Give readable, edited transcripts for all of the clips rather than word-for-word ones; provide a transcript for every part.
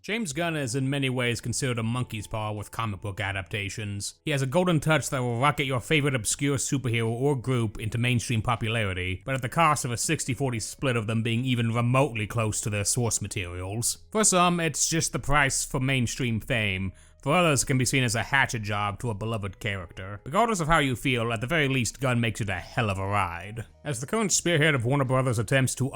James Gunn is in many ways considered a monkey's paw with comic book adaptations. He has a golden touch that will rocket your favorite obscure superhero or group into mainstream popularity, but at the cost of a 60-40 split of them being even remotely close to their source materials. For some, it's just the price for mainstream fame. For others, it can be seen as a hatchet job to a beloved character. Regardless of how you feel, at the very least, Gunn makes it a hell of a ride. As the current spearhead of Warner Bros.' attempts to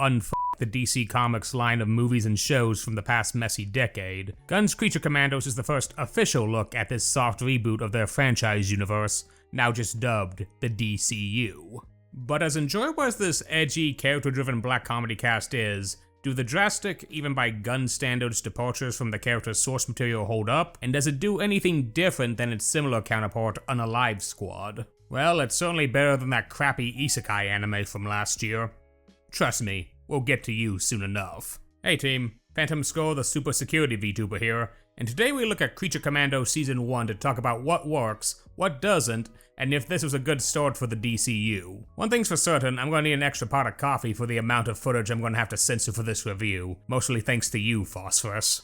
the DC Comics line of movies and shows from the past messy decade, Gunn's Creature Commandos is the first official look at this soft reboot of their franchise universe, now just dubbed the DCU. But as enjoyable as this edgy, character-driven black comedy cast is, do the drastic, even by Gunn standards, departures from the character's source material hold up? And does it do anything different than its similar counterpart, Unalive Squad? Well, it's certainly better than that crappy isekai anime from last year. Trust me, we'll get to you soon enough. Hey team, Phantom Skull the Super Security VTuber here, and today we look at Creature Commando Season 1 to talk about what works, what doesn't, and if this was a good start for the DCU. One thing's for certain, I'm gonna need an extra pot of coffee for the amount of footage I'm gonna have to censor for this review, mostly thanks to you, Phosphorus.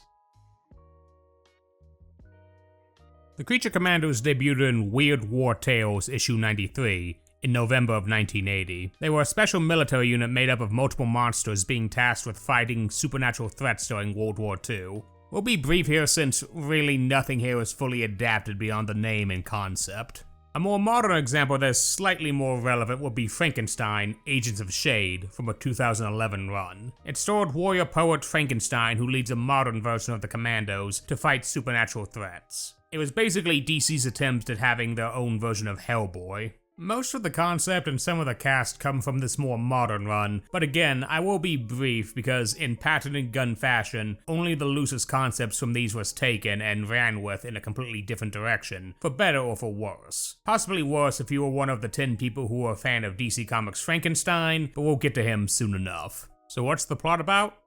The Creature Commandos debuted in Weird War Tales issue 93, in November of 1980. They were a special military unit made up of multiple monsters being tasked with fighting supernatural threats during World War II. We'll be brief here since really nothing here is fully adapted beyond the name and concept. A more modern example that is slightly more relevant would be Frankenstein, Agents of Shade, from a 2011 run. It starred warrior poet Frankenstein, who leads a modern version of the Commandos to fight supernatural threats. It was basically DC's attempt at having their own version of Hellboy. Most of the concept and some of the cast come from this more modern run, but again, I will be brief because in patented Gunn fashion, only the loosest concepts from these was taken and ran with in a completely different direction, for better or for worse. Possibly worse if you were one of the 10 people who are a fan of DC Comics' Frankenstein, but we'll get to him soon enough. So what's the plot about?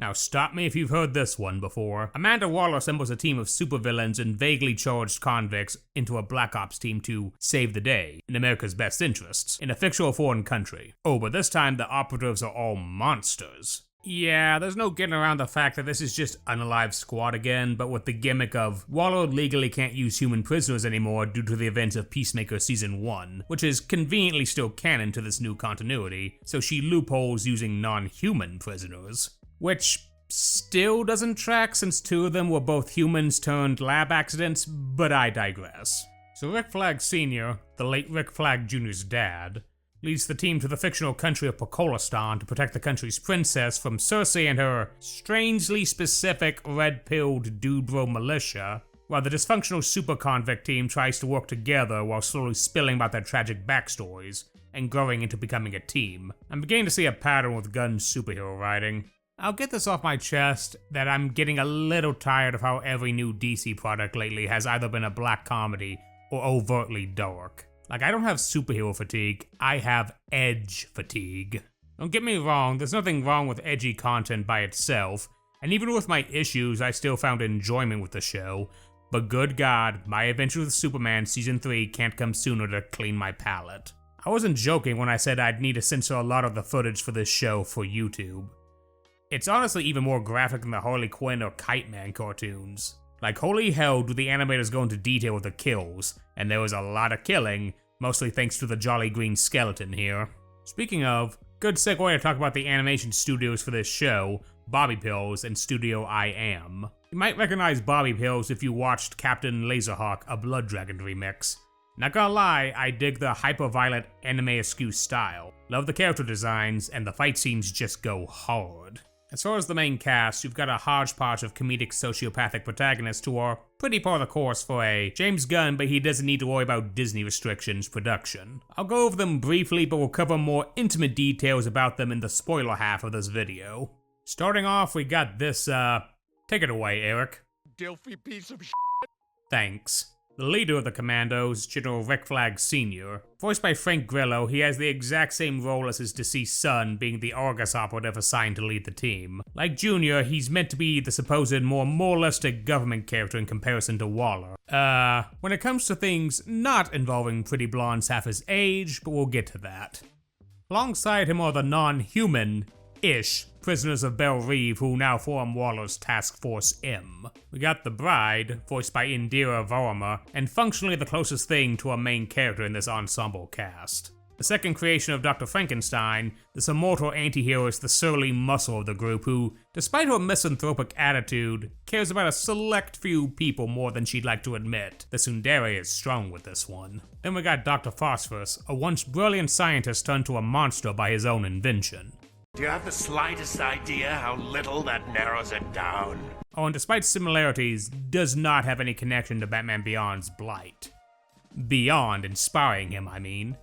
Now stop me if you've heard this one before. Amanda Waller assembles a team of supervillains and vaguely charged convicts into a Black Ops team to save the day, in America's best interests, in a fictional foreign country. Oh, but this time the operatives are all monsters. Yeah, there's no getting around the fact that this is just Unalive Squad again, but with the gimmick of Waller legally can't use human prisoners anymore due to the events of Peacemaker Season 1, which is conveniently still canon to this new continuity, so she loopholes using non-human prisoners. Which still doesn't track since 2 of them were both humans turned lab accidents, but I digress. So Rick Flag Sr., the late Rick Flag Jr.'s dad, leads the team to the fictional country of Pokolistan to protect the country's princess from Cersei and her strangely specific red-pilled dude bro militia, while the dysfunctional super convict team tries to work together while slowly spilling about their tragic backstories and growing into becoming a team. I'm beginning to see a pattern with Gunn's superhero writing. I'll get this off my chest that I'm getting a little tired of how every new DC product lately has either been a black comedy or overtly dark. Like, I don't have superhero fatigue, I have edge fatigue. Don't get me wrong, there's nothing wrong with edgy content by itself, and even with my issues, I still found enjoyment with the show, but good God, My Adventure with Superman Season 3 can't come sooner to clean my palate. I wasn't joking when I said I'd need to censor a lot of the footage for this show for YouTube. It's honestly even more graphic than the Harley Quinn or Kite Man cartoons. Like, holy hell do the animators go into detail with the kills, and there was a lot of killing, mostly thanks to the jolly green skeleton here. Speaking of, good segue to talk about the animation studios for this show, Bobby Pills and Studio I Am. You might recognize Bobby Pills if you watched Captain Laserhawk, a Blood Dragon remix. Not gonna lie, I dig the hyper-violent anime-askew style. Love the character designs, and the fight scenes just go hard. As far as the main cast, you've got a hodgepodge of comedic sociopathic protagonists who are pretty par the course for a James Gunn, but he doesn't need to worry about Disney restrictions production. I'll go over them briefly, but we'll cover more intimate details about them in the spoiler half of this video. Starting off, we got this, take it away, Eric. Dilfy piece of shit. Thanks. The leader of the Commandos, General Rick Flag Sr., voiced by Frank Grillo, he has the exact same role as his deceased son, being the Argus operative assigned to lead the team. Like Junior, he's meant to be the supposed more moralistic government character in comparison to Waller. When it comes to things not involving pretty blondes half his age, but we'll get to that. Alongside him are the non-human-ish prisoners of Belle Reve who now form Waller's Task Force M. We got the Bride, voiced by Indira Varma, and functionally the closest thing to a main character in this ensemble cast. The second creation of Dr. Frankenstein, this immortal anti-hero is the surly muscle of the group who, despite her misanthropic attitude, cares about a select few people more than she'd like to admit. The tsundere is strong with this one. Then we got Dr. Phosphorus, a once brilliant scientist turned to a monster by his own invention. Do you have the slightest idea how little that narrows it down? Oh, and despite similarities, does not have any connection to Batman Beyond's Blight. Beyond inspiring him, I mean.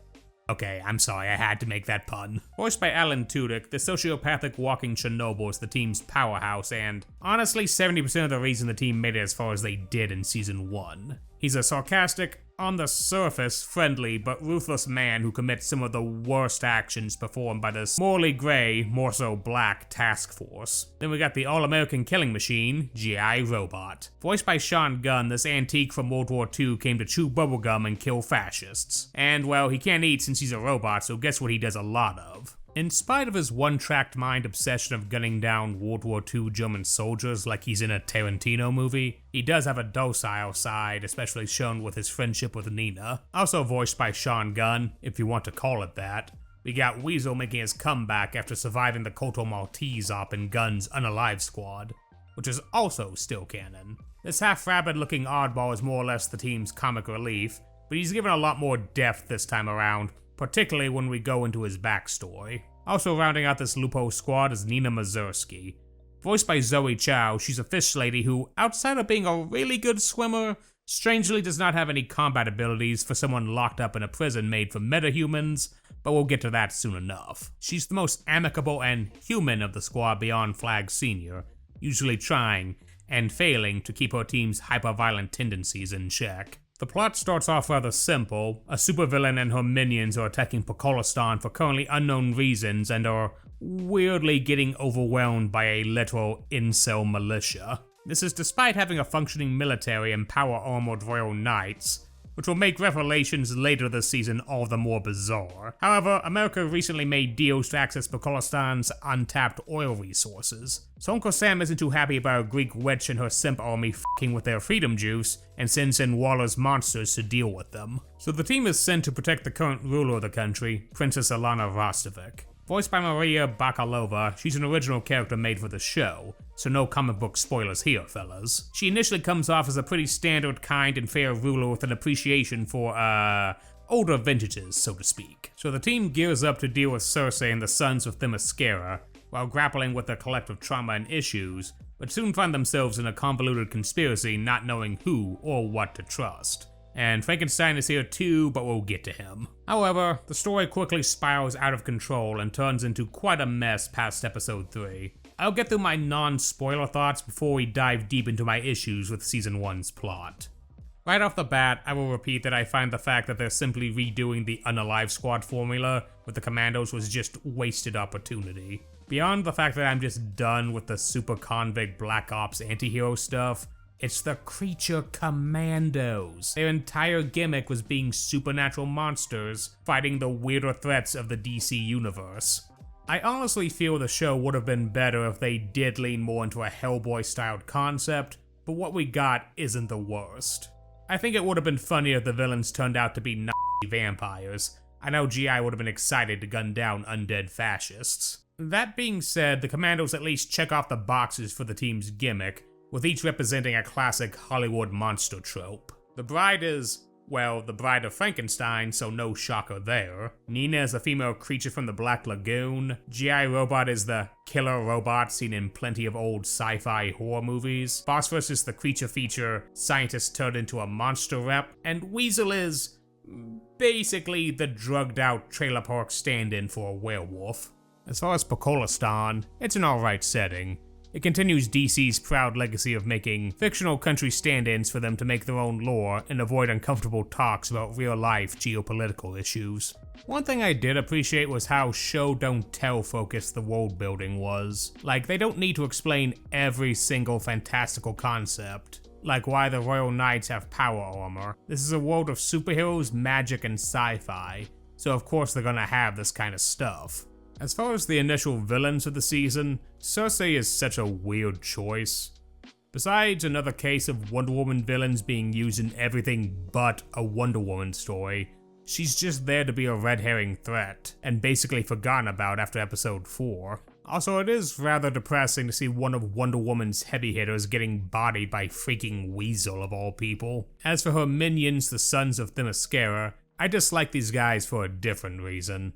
Okay, I'm sorry, I had to make that pun. Voiced by Alan Tudyk, the sociopathic walking Chernobyl is the team's powerhouse and, honestly, 70% of the reason the team made it as far as they did in Season 1. He's a sarcastic, on the surface, friendly, but ruthless man who commits some of the worst actions performed by this morally gray, more so black, task force. Then we got the all-American killing machine, G.I. Robot. Voiced by Sean Gunn, this antique from World War II came to chew bubblegum and kill fascists. And, well, he can't eat since he's a robot, so guess what he does a lot of? In spite of his one-tracked mind obsession of gunning down World War II German soldiers like he's in a Tarantino movie, he does have a docile side, especially shown with his friendship with Nina. Also voiced by Sean Gunn, if you want to call it that. We got Weasel making his comeback after surviving the Koto Maltese op in Gunn's Unalive Squad, which is also still canon. This half-rabid looking oddball is more or less the team's comic relief, but he's given a lot more depth this time around, particularly when we go into his backstory. Also rounding out this Lupo squad is Nina Mazursky. Voiced by Zoe Chow, she's a fish lady who, outside of being a really good swimmer, strangely does not have any combat abilities for someone locked up in a prison made for metahumans, but we'll get to that soon enough. She's the most amicable and human of the squad beyond Flag Sr., usually trying, and failing, to keep her team's hyper-violent tendencies in check. The plot starts off rather simple. A supervillain and her minions are attacking Pokolistan for currently unknown reasons and are weirdly getting overwhelmed by a literal incel militia. This is despite having a functioning military and power-armored royal knights, which will make revelations later this season all the more bizarre. However, America recently made deals to access Pokolistan's untapped oil resources, so Uncle Sam isn't too happy about a Greek witch and her simp army f***ing with their freedom juice, and sends in Waller's monsters to deal with them. So the team is sent to protect the current ruler of the country, Princess Alana Rostovic. Voiced by Maria Bakalova, she's an original character made for the show, so no comic book spoilers here, fellas. She initially comes off as a pretty standard, kind, and fair ruler with an appreciation for, older vintages, so to speak. So the team gears up to deal with Cersei and the Sons of Themyscira, while grappling with their collective trauma and issues, but soon find themselves in a convoluted conspiracy not knowing who or what to trust. And Frankenstein is here too, but we'll get to him. However, the story quickly spirals out of control and turns into quite a mess past episode 3. I'll get through my non-spoiler thoughts before we dive deep into my issues with Season 1's plot. Right off the bat, I will repeat that I find the fact that they're simply redoing the Unalive Squad formula with the Commandos was just wasted opportunity. Beyond the fact that I'm just done with the super convict Black Ops anti-hero stuff, it's the Creature Commandos. Their entire gimmick was being supernatural monsters fighting the weirder threats of the DC universe. I honestly feel the show would have been better if they did lean more into a Hellboy-styled concept, but what we got isn't the worst. I think it would have been funnier if the villains turned out to be Nazi vampires. I know GI would have been excited to gun down undead fascists. That being said, the Commandos at least check off the boxes for the team's gimmick, with each representing a classic Hollywood monster trope. The Bride is, well, the Bride of Frankenstein, so no shocker there. Nina is a female creature from the Black Lagoon. G.I. Robot is the killer robot seen in plenty of old sci-fi horror movies. Phosphorus is the creature feature scientist turned into a monster rep. And Weasel is basically the drugged out trailer park stand-in for a werewolf. As far as Pokolistan, it's an alright setting. It continues DC's proud legacy of making fictional country stand-ins for them to make their own lore and avoid uncomfortable talks about real-life geopolitical issues. One thing I did appreciate was how show-don't-tell focused the world building was. Like, they don't need to explain every single fantastical concept, like why the Royal Knights have power armor. This is a world of superheroes, magic, and sci-fi, so of course they're gonna have this kind of stuff. As far as the initial villains of the season, Cersei is such a weird choice. Besides another case of Wonder Woman villains being used in everything but a Wonder Woman story, she's just there to be a red herring threat, and basically forgotten about after episode 4. Also, it is rather depressing to see one of Wonder Woman's heavy hitters getting bodied by freaking Weasel of all people. As for her minions, the Sons of Themyscira, I dislike these guys for a different reason.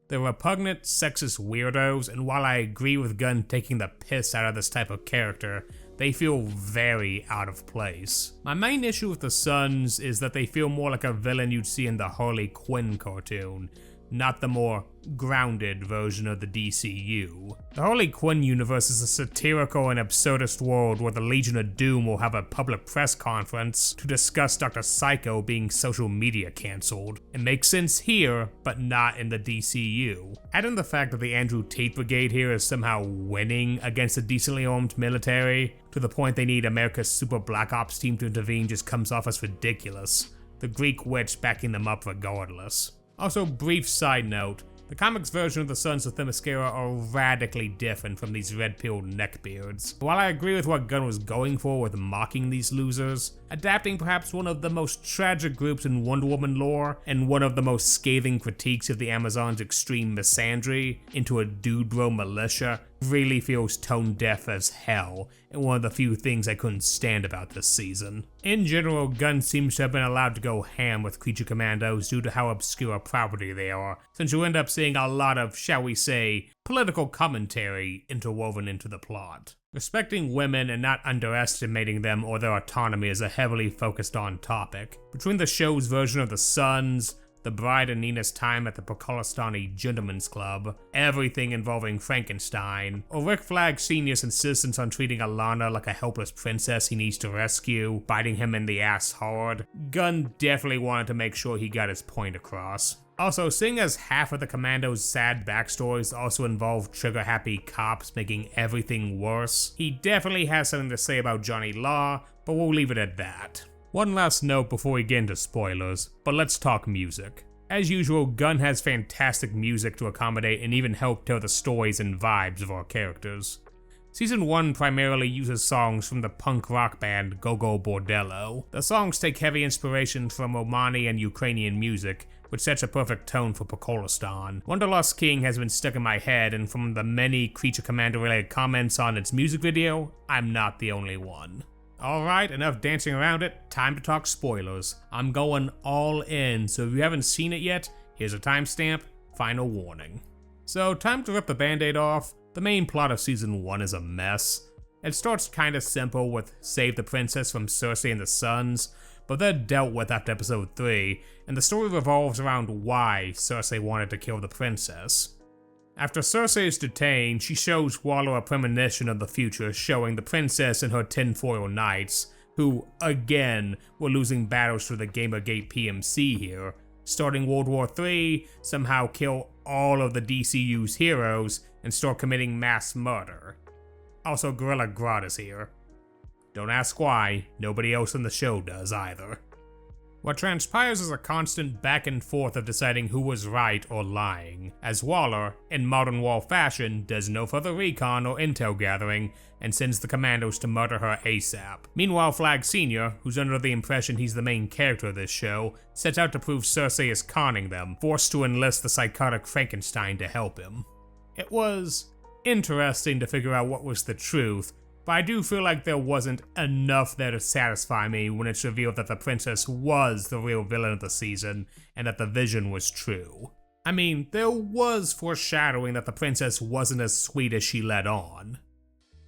They're repugnant, sexist weirdos, and while I agree with Gunn taking the piss out of this type of character, they feel very out of place. My main issue with the Sons is that they feel more like a villain you'd see in the Harley Quinn cartoon, not the more grounded version of the DCU. The Harley Quinn universe is a satirical and absurdist world where the Legion of Doom will have a public press conference to discuss Dr. Psycho being social media cancelled. It makes sense here, but not in the DCU. Add in the fact that the Andrew Tate Brigade here is somehow winning against a decently armed military, to the point they need America's Super Black Ops team to intervene just comes off as ridiculous. The Greek witch backing them up regardless. Also, brief side note, the comics version of the Sons of Themyscira are radically different from these red-pilled neckbeards. While I agree with what Gunn was going for with mocking these losers, adapting perhaps one of the most tragic groups in Wonder Woman lore, and one of the most scathing critiques of the Amazon's extreme misandry, into a dude bro militia, really feels tone deaf as hell, and one of the few things I couldn't stand about this season. In general, Gunn seems to have been allowed to go ham with Creature Commandos due to how obscure a property they are, since you end up seeing a lot of, shall we say, political commentary interwoven into the plot. Respecting women and not underestimating them or their autonomy is a heavily focused on topic. Between the show's version of the Sons, the bride and Nina's time at the Pokolistani Gentlemen's Club, everything involving Frankenstein, or Rick Flag Sr.'s insistence on treating Alana like a helpless princess he needs to rescue, biting him in the ass hard, Gunn definitely wanted to make sure he got his point across. Also, seeing as half of the Commandos' sad backstories also involve trigger-happy cops making everything worse, he definitely has something to say about Johnny Law, but we'll leave it at that. One last note before we get into spoilers, but let's talk music. As usual, Gunn has fantastic music to accommodate and even help tell the stories and vibes of our characters. Season 1 primarily uses songs from the punk rock band Go-Go Bordello. The songs take heavy inspiration from Romani and Ukrainian music, which sets a perfect tone for Pokolistan. Wanderlust King has been stuck in my head, and from the many Creature Commando related comments on its music video, I'm not the only one. Alright, enough dancing around it, time to talk spoilers. I'm going all in, so if you haven't seen it yet, here's a timestamp, final warning. So, time to rip the band-aid off. The main plot of season 1 is a mess. It starts kinda simple with save the princess from Cersei and the Sons, but they're dealt with after episode 3, and the story revolves around why Cersei wanted to kill the princess. After Cersei is detained, she shows Waller a premonition of the future showing the princess and her tinfoil knights, who, again, were losing battles to the Gamergate PMC here, starting World War III, somehow kill all of the DCU's heroes, and start committing mass murder. Also, Gorilla Grodd is here. Don't ask why, nobody else in the show does either. What transpires is a constant back and forth of deciding who was right or lying, as Waller, in modern war fashion, does no further recon or intel gathering, and sends the commandos to murder her ASAP. Meanwhile, Flag Sr., who's under the impression he's the main character of this show, sets out to prove Cersei is conning them, forced to enlist the psychotic Frankenstein to help him. It was interesting to figure out what was the truth, but I do feel like there wasn't enough there to satisfy me when it's revealed that the princess was the real villain of the season, and that the vision was true. I mean, there was foreshadowing that the princess wasn't as sweet as she let on.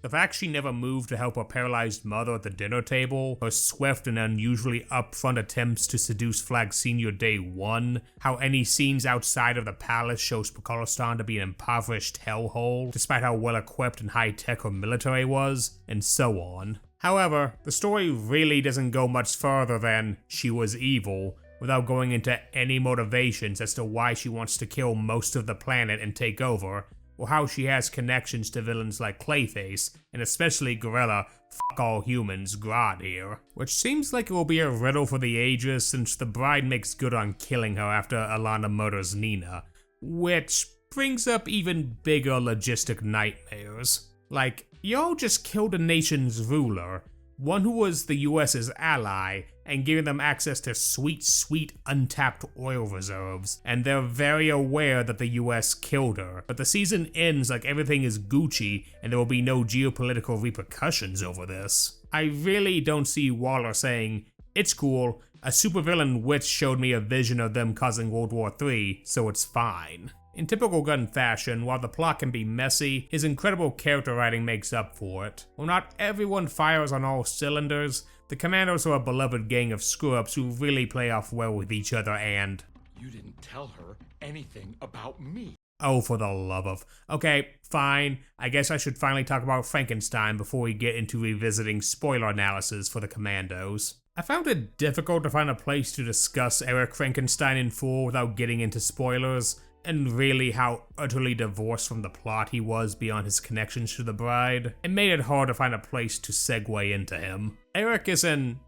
The fact she never moved to help her paralyzed mother at the dinner table, her swift and unusually upfront attempts to seduce Flag Sr. day one, how any scenes outside of the palace shows Pokolistan to be an impoverished hellhole, despite how well equipped and high-tech her military was, and so on. However, the story really doesn't go much further than she was evil, without going into any motivations as to why she wants to kill most of the planet and take over, or how she has connections to villains like Clayface, and especially Gorilla fuck all humans Grodd here. Which seems like it will be a riddle for the ages since the bride makes good on killing her after Alana murders Nina, which brings up even bigger logistic nightmares. Like, y'all just killed a nation's ruler, one who was the US's ally, and giving them access to sweet untapped oil reserves, and they're very aware that the US killed her, but the season ends like everything is Gucci and there will be no geopolitical repercussions over this. I really don't see Waller saying, "It's cool, a supervillain witch showed me a vision of them causing World War III, so it's fine." In typical Gunn fashion, while the plot can be messy, his incredible character writing makes up for it. While not everyone fires on all cylinders, the Commandos are a beloved gang of screw-ups who really play off well with each other and... You didn't tell her anything about me. Oh, for the love of... Okay, fine. I guess I should finally talk about Frankenstein before we get into revisiting spoiler analysis for the Commandos. I found it difficult to find a place to discuss Eric Frankenstein in full without getting into spoilers, and really how utterly divorced from the plot he was beyond his connections to the bride. It made it hard to find a place to segue into him. Eric is an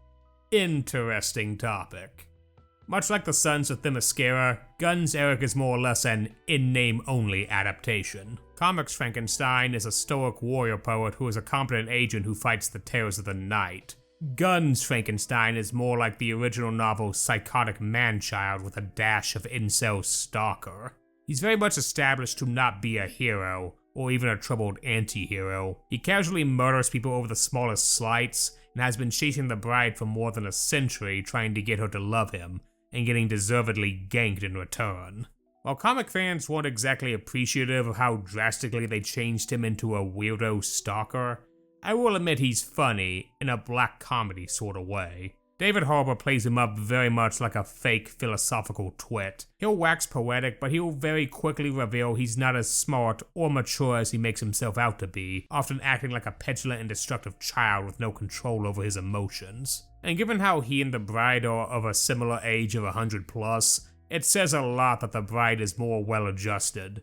interesting topic. Much like the Sons of Themyscira, Gunn's Eric is more or less an in-name-only adaptation. Comics Frankenstein is a stoic warrior poet who is a competent agent who fights the terrors of the night. Gunn's Frankenstein is more like the original novel's psychotic man-child with a dash of incel stalker. He's very much established to not be a hero, or even a troubled anti-hero. He casually murders people over the smallest slights, and has been chasing the bride for more than a century trying to get her to love him, and getting deservedly ganked in return. While comic fans weren't exactly appreciative of how drastically they changed him into a weirdo stalker, I will admit he's funny, in a black comedy sort of way. David Harbour plays him up very much like a fake philosophical twit. He'll wax poetic, but he'll very quickly reveal he's not as smart or mature as he makes himself out to be, often acting like a petulant and destructive child with no control over his emotions. And given how he and the bride are of a similar age of 100 plus, it says a lot that the bride is more well-adjusted,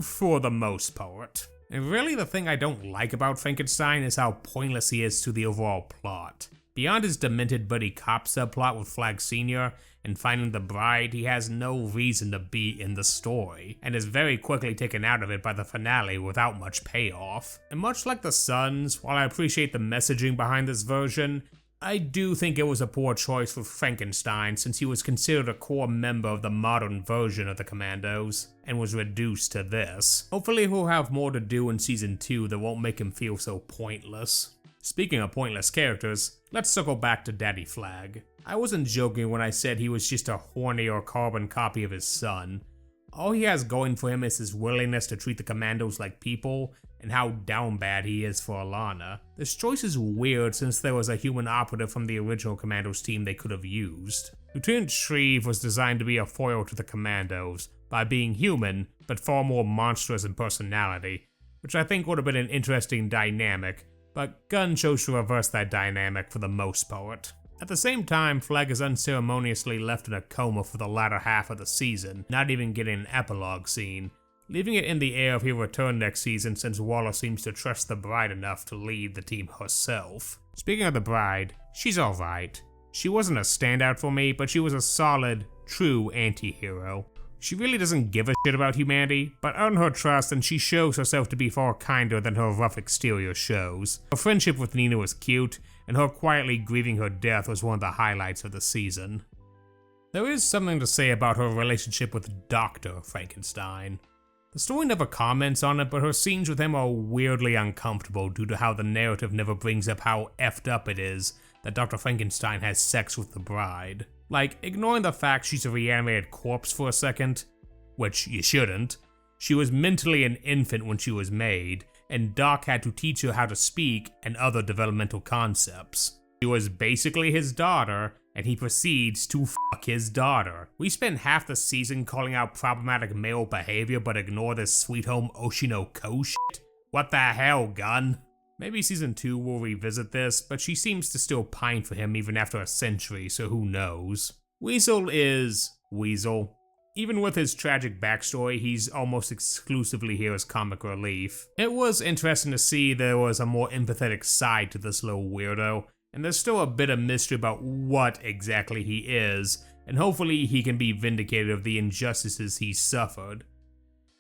for the most part. And really the thing I don't like about Frankenstein is how pointless he is to the overall plot. Beyond his demented buddy cop subplot with Flag Sr. and finding the bride, he has no reason to be in the story, and is very quickly taken out of it by the finale without much payoff. And much like the Sons, while I appreciate the messaging behind this version, I do think it was a poor choice for Frankenstein since he was considered a core member of the modern version of the Commandos, and was reduced to this. Hopefully he'll have more to do in Season 2 that won't make him feel so pointless. Speaking of pointless characters, let's circle back to Daddy Flag. I wasn't joking when I said he was just a horny or carbon copy of his son. All he has going for him is his willingness to treat the Commandos like people, and how down bad he is for Alana. This choice is weird since there was a human operative from the original Commandos team they could have used. Lieutenant Shreve was designed to be a foil to the Commandos, by being human, but far more monstrous in personality, which I think would have been an interesting dynamic, but Gunn chose to reverse that dynamic for the most part. At the same time, Flag is unceremoniously left in a coma for the latter half of the season, not even getting an epilogue scene, leaving it in the air if he'll return next season since Waller seems to trust the bride enough to lead the team herself. Speaking of the bride, she's alright. She wasn't a standout for me, but she was a solid, true anti-hero. She really doesn't give a shit about humanity, but earn her trust and she shows herself to be far kinder than her rough exterior shows. Her friendship with Nina was cute, and her quietly grieving her death was one of the highlights of the season. There is something to say about her relationship with Dr. Frankenstein. The story never comments on it, but her scenes with him are weirdly uncomfortable due to how the narrative never brings up how effed up it is that Dr. Frankenstein has sex with the bride. Like, ignoring the fact she's a reanimated corpse for a second, which you shouldn't, she was mentally an infant when she was made, and Doc had to teach her how to speak and other developmental concepts. She was basically his daughter, and he proceeds to fuck his daughter. We spend half the season calling out problematic male behavior but ignore this Sweet Home Oshinoko shit? What the hell, Gunn? Maybe Season 2 will revisit this, but she seems to still pine for him even after a century, so who knows. Weasel is Weasel. Even with his tragic backstory, he's almost exclusively here as comic relief. It was interesting to see there was a more empathetic side to this little weirdo, and there's still a bit of mystery about what exactly he is, and hopefully he can be vindicated of the injustices he's suffered.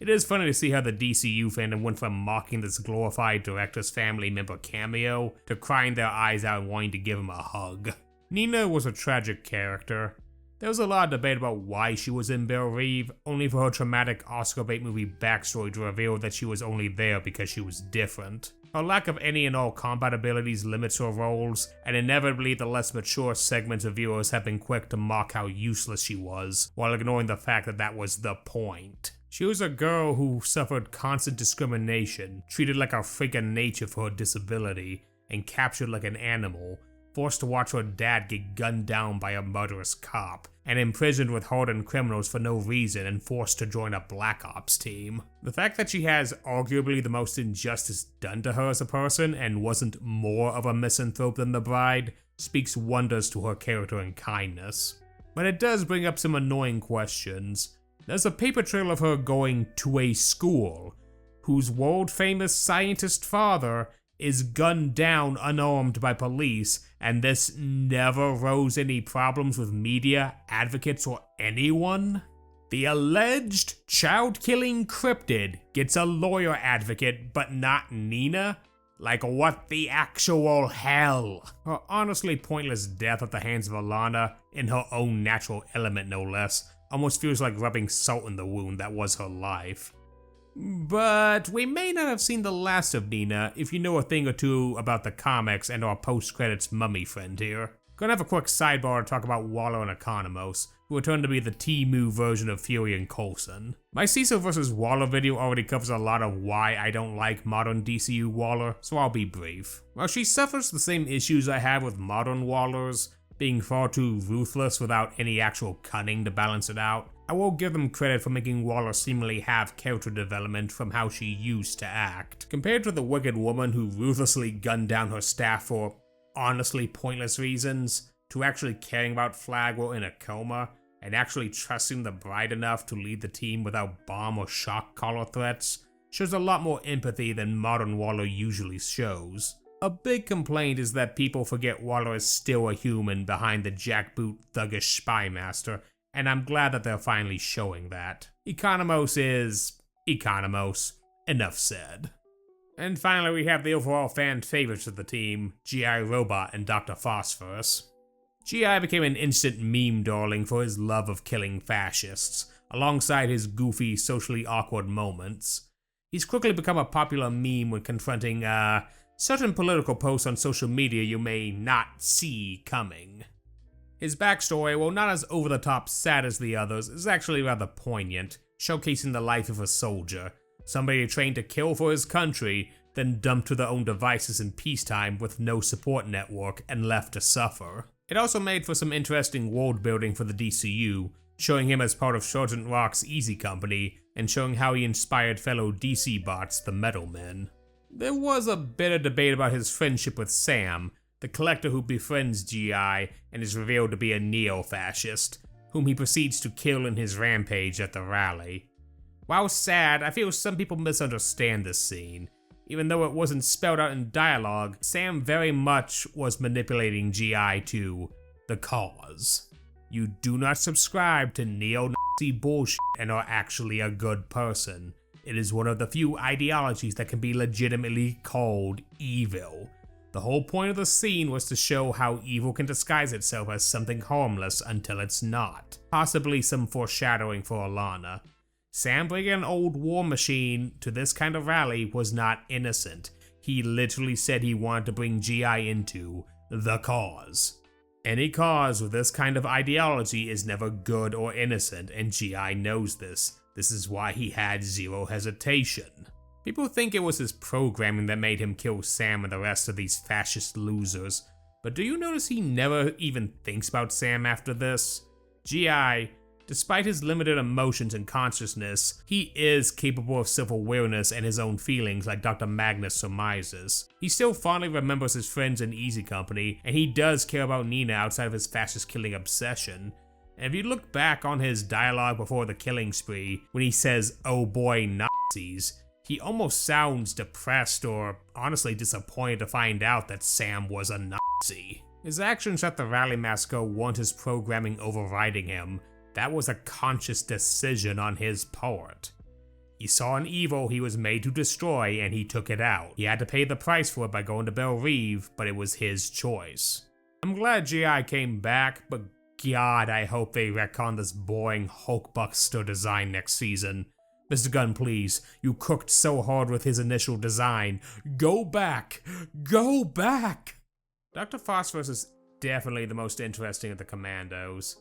It is funny to see how the DCU fandom went from mocking this glorified director's family member cameo to crying their eyes out and wanting to give him a hug. Nina was a tragic character. There was a lot of debate about why she was in Beryl Reeve, only for her traumatic Oscar bait movie backstory to reveal that she was only there because she was different. Her lack of any and all combat abilities limits her roles, and inevitably the less mature segments of viewers have been quick to mock how useless she was, while ignoring the fact that that was the point. She was a girl who suffered constant discrimination, treated like a freak of nature for her disability, and captured like an animal, forced to watch her dad get gunned down by a murderous cop, and imprisoned with hardened criminals for no reason and forced to join a Black Ops team. The fact that she has arguably the most injustice done to her as a person and wasn't more of a misanthrope than the Bride speaks wonders to her character and kindness. But it does bring up some annoying questions. There's a paper trail of her going to a school whose world-famous scientist father is gunned down unarmed by police, and this never rose any problems with media, advocates, or anyone? The alleged child-killing cryptid gets a lawyer advocate, but not Nina? Like, what the actual hell? Her honestly pointless death at the hands of Alana, in her own natural element no less, almost feels like rubbing salt in the wound that was her life. But we may not have seen the last of Nina if you know a thing or two about the comics and our post-credits mummy friend here. Gonna have a quick sidebar to talk about Waller and Economos, who return to be the T-Moo version of Fury and Coulson. My Cecil vs. Waller video already covers a lot of why I don't like modern DCU Waller, so I'll be brief. While she suffers the same issues I have with modern Wallers, being far too ruthless without any actual cunning to balance it out, I will give them credit for making Waller seemingly have character development from how she used to act. Compared to the wicked woman who ruthlessly gunned down her staff for honestly pointless reasons, to actually caring about Flag while in a coma, and actually trusting the Bride enough to lead the team without bomb or shock collar threats, shows a lot more empathy than modern Waller usually shows. A big complaint is that people forget Waller is still a human behind the jackboot thuggish spy master, and I'm glad that they're finally showing that. Economos is Economos. Enough said. And finally we have the overall fan favorites of the team, G.I. Robot and Dr. Phosphorus. G.I. became an instant meme darling for his love of killing fascists, alongside his goofy, socially awkward moments. He's quickly become a popular meme when confronting, certain political posts on social media you may not see coming. His backstory, while not as over-the-top sad as the others, is actually rather poignant, showcasing the life of a soldier, somebody trained to kill for his country, then dumped to their own devices in peacetime with no support network and left to suffer. It also made for some interesting world building for the DCU, showing him as part of Sergeant Rock's Easy Company, and showing how he inspired fellow DC bots, the Metal Men. There was a bit of debate about his friendship with Sam, the collector who befriends G.I. and is revealed to be a neo-fascist, whom he proceeds to kill in his rampage at the rally. While sad, I feel some people misunderstand this scene. Even though it wasn't spelled out in dialogue, Sam very much was manipulating G.I. to the cause. You do not subscribe to neo-Nazi bullshit and are actually a good person. It is one of the few ideologies that can be legitimately called evil. The whole point of the scene was to show how evil can disguise itself as something harmless until it's not. Possibly some foreshadowing for Alana. Sam bringing an old war machine to this kind of rally was not innocent. He literally said he wanted to bring G.I. into the cause. Any cause with this kind of ideology is never good or innocent, and G.I. knows this. This is why he had zero hesitation. People think it was his programming that made him kill Sam and the rest of these fascist losers, but do you notice he never even thinks about Sam after this? G.I., despite his limited emotions and consciousness, he is capable of self-awareness and his own feelings like Dr. Magnus surmises. He still fondly remembers his friends in Easy Company, and he does care about Nina outside of his fascist-killing obsession. And if you look back on his dialogue before the killing spree, when he says, "Oh boy, Nazis," he almost sounds depressed or honestly disappointed to find out that Sam was a Nazi. His actions at the rally massacre weren't his programming overriding him. That was a conscious decision on his part. He saw an evil he was made to destroy and he took it out. He had to pay the price for it by going to Belle Reve, but it was his choice. I'm glad G.I. came back, but God, I hope they retcon this boring Hulkbuster design next season. Mr. Gunn, please, you cooked so hard with his initial design. Go back! Go back! Dr. Phosphorus is definitely the most interesting of the Commandos.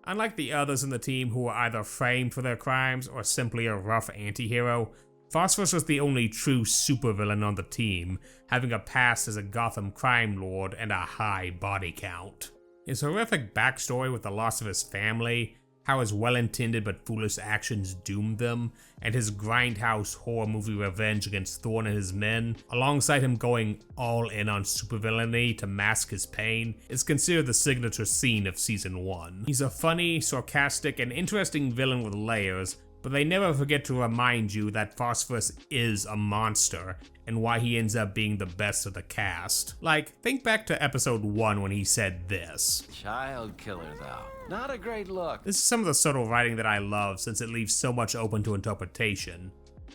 Unlike the others in the team who were either framed for their crimes or simply a rough anti-hero, Phosphorus was the only true supervillain on the team, having a past as a Gotham crime lord and a high body count. His horrific backstory with the loss of his family, how his well-intended but foolish actions doomed them, and his grindhouse horror movie revenge against Thorn and his men, alongside him going all in on supervillainy to mask his pain, is considered the signature scene of Season 1. He's a funny, sarcastic, and interesting villain with layers, but they never forget to remind you that Phosphorus is a monster, and why he ends up being the best of the cast. Like, think back to episode 1 when he said this. Child killer, thou. Not a great look. This is some of the subtle writing that I love since it leaves so much open to interpretation.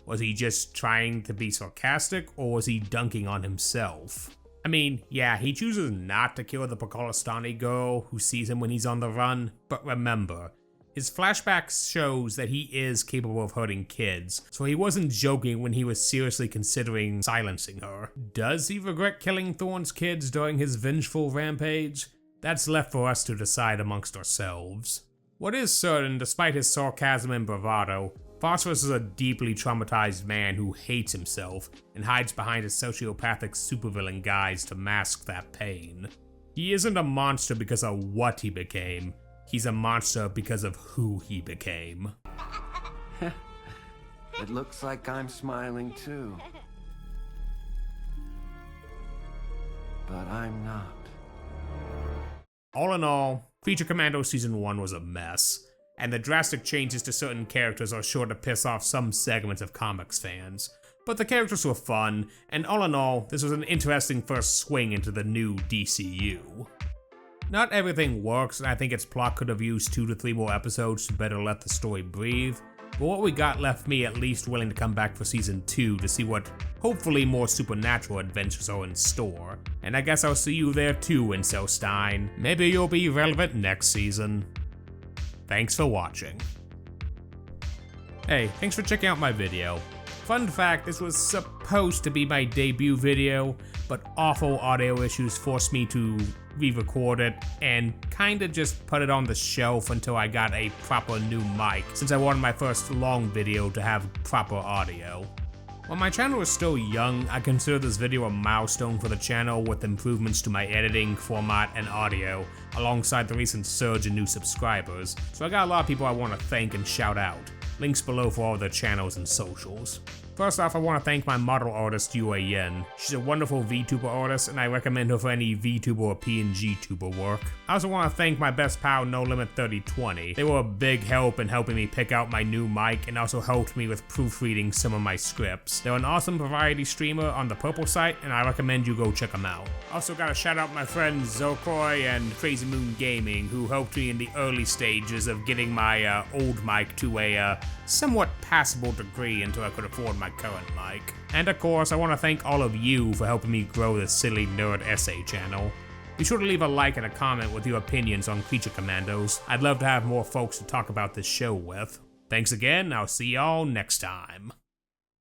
Was he just trying to be sarcastic, or was he dunking on himself? I mean, yeah, he chooses not to kill the Pakistani girl who sees him when he's on the run, but remember, his flashbacks shows that he is capable of hurting kids, so he wasn't joking when he was seriously considering silencing her. Does he regret killing Thorn's kids during his vengeful rampage? That's left for us to decide amongst ourselves. What is certain, despite his sarcasm and bravado, Phosphorus is a deeply traumatized man who hates himself and hides behind his sociopathic supervillain guise to mask that pain. He isn't a monster because of what he became, he's a monster because of who he became. It looks like I'm smiling too. But I'm not. All in all, Creature Commandos Season 1 was a mess, and the drastic changes to certain characters are sure to piss off some segments of comics fans. But the characters were fun, and all in all, this was an interesting first swing into the new DCU. Not everything works, and I think its plot could have used 2 to 3 more episodes to better let the story breathe, but what we got left me at least willing to come back for Season 2 to see what hopefully more supernatural adventures are in store. And I guess I'll see you there too, Incel Stein. Maybe you'll be relevant next season. Thanks for watching. Hey, thanks for checking out my video. Fun fact, this was supposed to be my debut video, but awful audio issues forced me to re-record it and kinda just put it on the shelf until I got a proper new mic, since I wanted my first long video to have proper audio. While my channel is still young, I consider this video a milestone for the channel with improvements to my editing, format, and audio, alongside the recent surge in new subscribers, so I got a lot of people I want to thank and shout out. Links below for all their channels and socials. First off, I want to thank my model artist Yue Yen. She's a wonderful VTuber artist, and I recommend her for any VTuber or PNG tuber work. I also want to thank my best pal No Limit 3020. They were a big help in helping me pick out my new mic and also helped me with proofreading some of my scripts. They're an awesome variety streamer on the Purple site, and I recommend you go check them out. Also gotta shout out my friends Zokoi and Crazy Moon Gaming, who helped me in the early stages of getting my old mic to a somewhat passable degree until I could afford my current mic. And of course, I want to thank all of you for helping me grow this silly nerd essay channel. Be sure to leave a like and a comment with your opinions on Creature Commandos. I'd love to have more folks to talk about this show with. Thanks again, I'll see y'all next time.